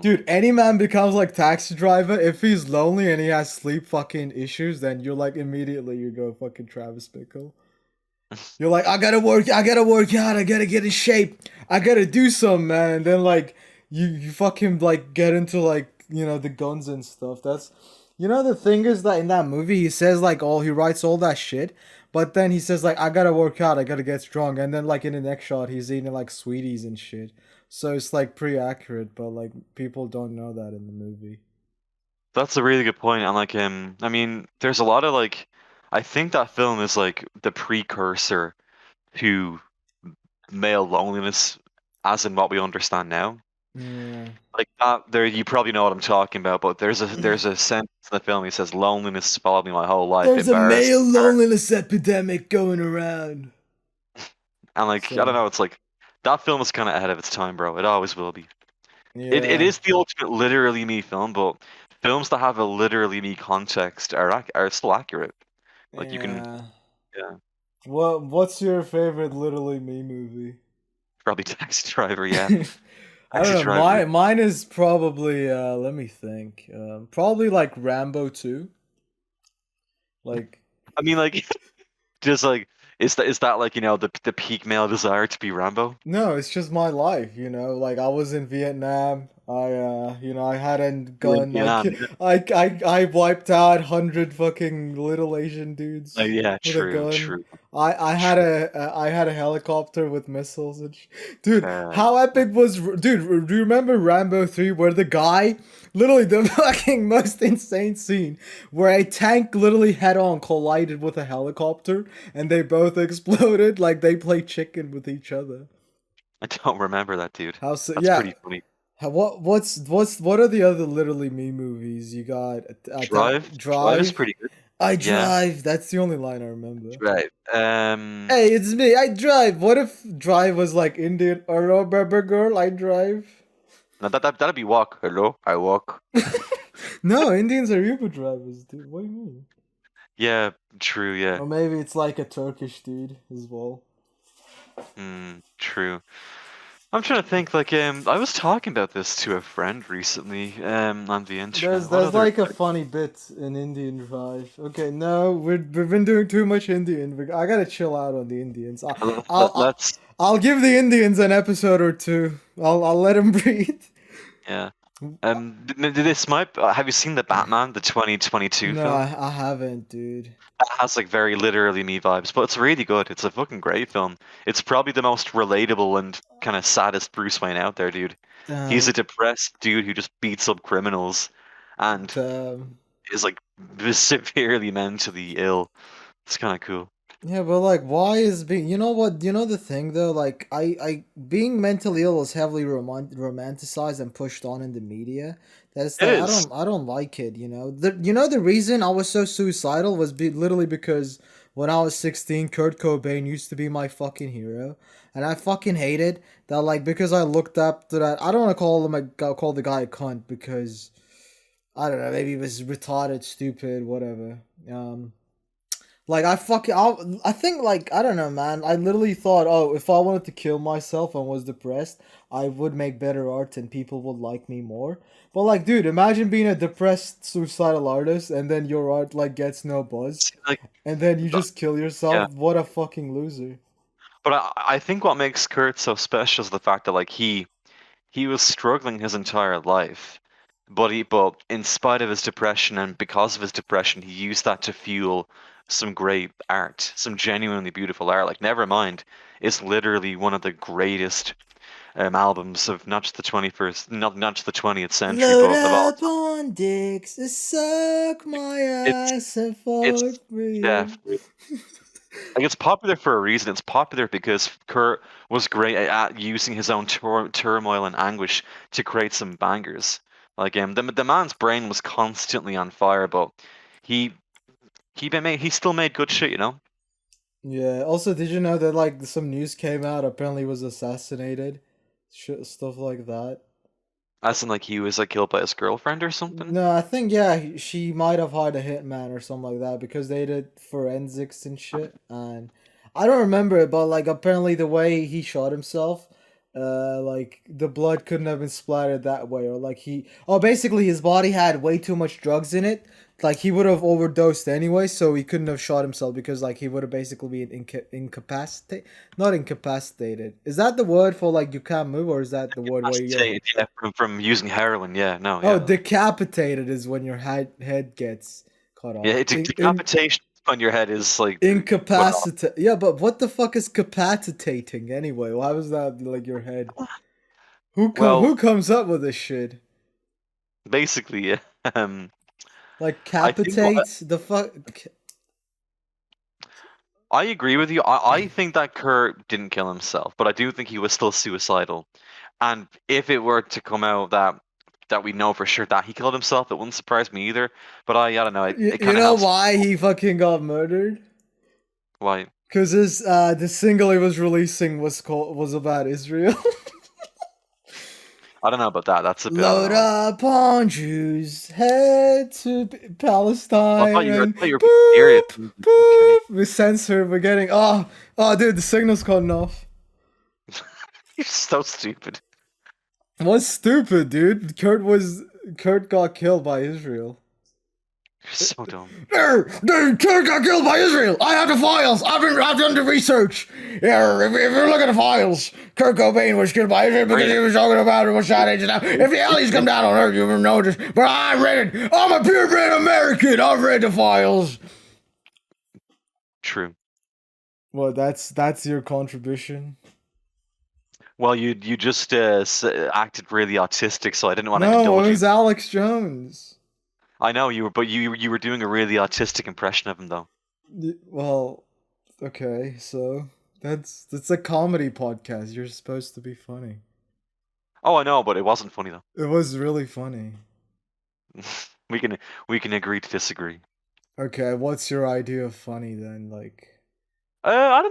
Dude, any man becomes like taxi driver if he's lonely and he has sleep fucking issues. Then you're like immediately you go fucking Travis Bickle. You're like, I gotta work out, I gotta get in shape, I gotta do something, man. And then like you fucking like get into like the guns and stuff. That's the thing is that in that movie he says like all he writes all that shit, but then he says like I gotta work out, I gotta get strong, and then like in the next shot he's eating like sweeties and shit. So it's like pretty accurate, but like people don't know that in the movie. That's a really good point. And like I mean, there's a lot of like I think that film is like the precursor to male loneliness as in what we understand now. Yeah. Like that there you probably know what I'm talking about, but there's a sentence in the film he says loneliness has followed me my whole life, There's a embarrassed. male loneliness epidemic going around. And like I don't So know, it's like that film is kind of ahead of its time, bro. It always will be. It yeah. is the ultimate literally me film, but films that have a literally me context are still accurate. Like you can, Yeah. yeah, What's your favorite Literally Me movie? probably Taxi Driver, yeah, I don't Taxi know. Driver. Mine is probably let me think. Probably like Rambo 2. Like I mean, like, just like is that like the peak male desire to be Rambo? no, it's just my life, Like I was in Vietnam. I hadn't You in gone. Vietnam? I wiped out 100 fucking little Asian dudes Yeah, with a true, gun. true, I true. had a helicopter with missiles dude. Uh, How epic was dude? Do you remember Rambo 3 where the guy literally the fucking most insane scene where a tank literally head on collided with a helicopter and they both exploded like they play chicken with each other. I don't remember that, dude. How so? That's Yeah. pretty funny. What are the other Literally Me movies you got? Drive is Drive. pretty good. I Yeah, drive. That's the only line I remember. Drive. Hey, it's me. I drive. What if Drive was like Indian? Or baby girl, I drive. No, that'd be walk. Hello, I walk. No, Indians are Uber drivers, dude. What do you mean? Yeah, true. Yeah. Or maybe it's like a Turkish dude as well. True. I'm trying to think, like, I was talking about this to a friend recently, on the internet. What There's other, like a funny bit in Indian Drive. Okay, no, we've been doing too much Indian. I gotta chill out on the Indians. let's, I'll give the Indians an episode or two. I'll let them breathe. yeah. This might, have you seen the Batman, the 2022 No, film? I haven't, dude. That has, like, very literally me vibes, but it's really good. It's a fucking great film. It's probably the most relatable and kind of saddest Bruce Wayne out there, dude. He's a Um, depressed dude who just beats up criminals and um, is, like, severely mentally ill. It's kind of cool. yeah, but like, why is being? You know what? You know the thing though. Like, being mentally ill is heavily romanticized and pushed on in the media. That's It like, is. I don't like it. The reason I was so suicidal was literally because when I was 16, Kurt Cobain used to be my fucking hero, and I fucking hated that. Like, because I looked up to that. I don't want to call the guy a cunt because I don't know. Maybe he was retarded, stupid, whatever. Like I think like I don't know, man. I literally thought, oh, if I wanted to kill myself and was depressed, I would make better art and people would like me more. But like, dude, imagine being a depressed suicidal artist and then your art like gets no buzz, Like, and then you but- just kill yeah. yourself. What a fucking loser. But I think what makes Kurt so special is the fact that like he was struggling his entire life, but in spite of his depression and because of his depression, he used that to fuel some great art, some genuinely beautiful art. Like Nevermind is literally one of the greatest albums of not just the 21st, not just the 20th century, Load but of all up time. on dicks, suck my It's ass and it's fuck me. definitely like it's popular for a reason. It's popular because Kurt was great at using his own turmoil and anguish to create some bangers. Like the man's brain was constantly on fire, but he he still made good shit, you know. Yeah. Also, did you know that like some news came out? Apparently, he was assassinated. Stuff like that. As in like he was like killed by his girlfriend or something. No, I think yeah, she might have hired a hitman or something like that because they did forensics and shit. And I don't remember it, but like apparently the way he shot himself like the blood couldn't have been splattered that way, or like basically his body had way too much drugs in it. Like he would have overdosed anyway, so he couldn't have shot himself because like he would have basically been incapacitated. Not incapacitated. Is that the word for like you can't move, or is that the word where you're? Incapacitated, yeah, from using heroin. Yeah, no, Oh, yeah. decapitated is when your head gets cut Yeah, off. decapitation on your head is like cut off. Incapacitated. Yeah, but what the fuck is capacitating anyway? Why was that like your head? Well, Who comes up with this shit? basically, yeah. Like I think capitates the fuck. I agree with you. I think that Kurt didn't kill himself, but I do think he was still suicidal. And if it were to come out that we know for sure that he killed himself, it wouldn't surprise me either. But I don't know. It You kind of know helps. why he fucking got murdered? Why? Cause the single he was releasing was about Israel. I don't know about that. That's a bit. I don't Load know. up on Jews, head to Palestine, I and thought you were being serious. boop boop. Okay. We censor. We're getting dude, the signal's cutting off. You're so stupid. What's stupid, dude? Kurt got killed by Israel. You're so dumb. Dude, Kurt got killed by Israel. I have the files. I've done the research. Yeah, if you look at the files, Kurt Cobain was killed by Israel because he was talking about it was shot agent. Now, if the aliens come down on Earth, you will know this. But I read it. I'm a purebred American. I've read the files. True. Well, that's your contribution. Well, you just acted really autistic, so I didn't want to No, indulge it you. was Alex Jones. I know you were, but you were doing a really autistic impression of him, though. Well, okay, so that's a comedy podcast. You're supposed to be funny. Oh, I know, but it wasn't funny though. It was really funny. we can we can agree to disagree. Okay, what's your idea of funny then? Like, I don't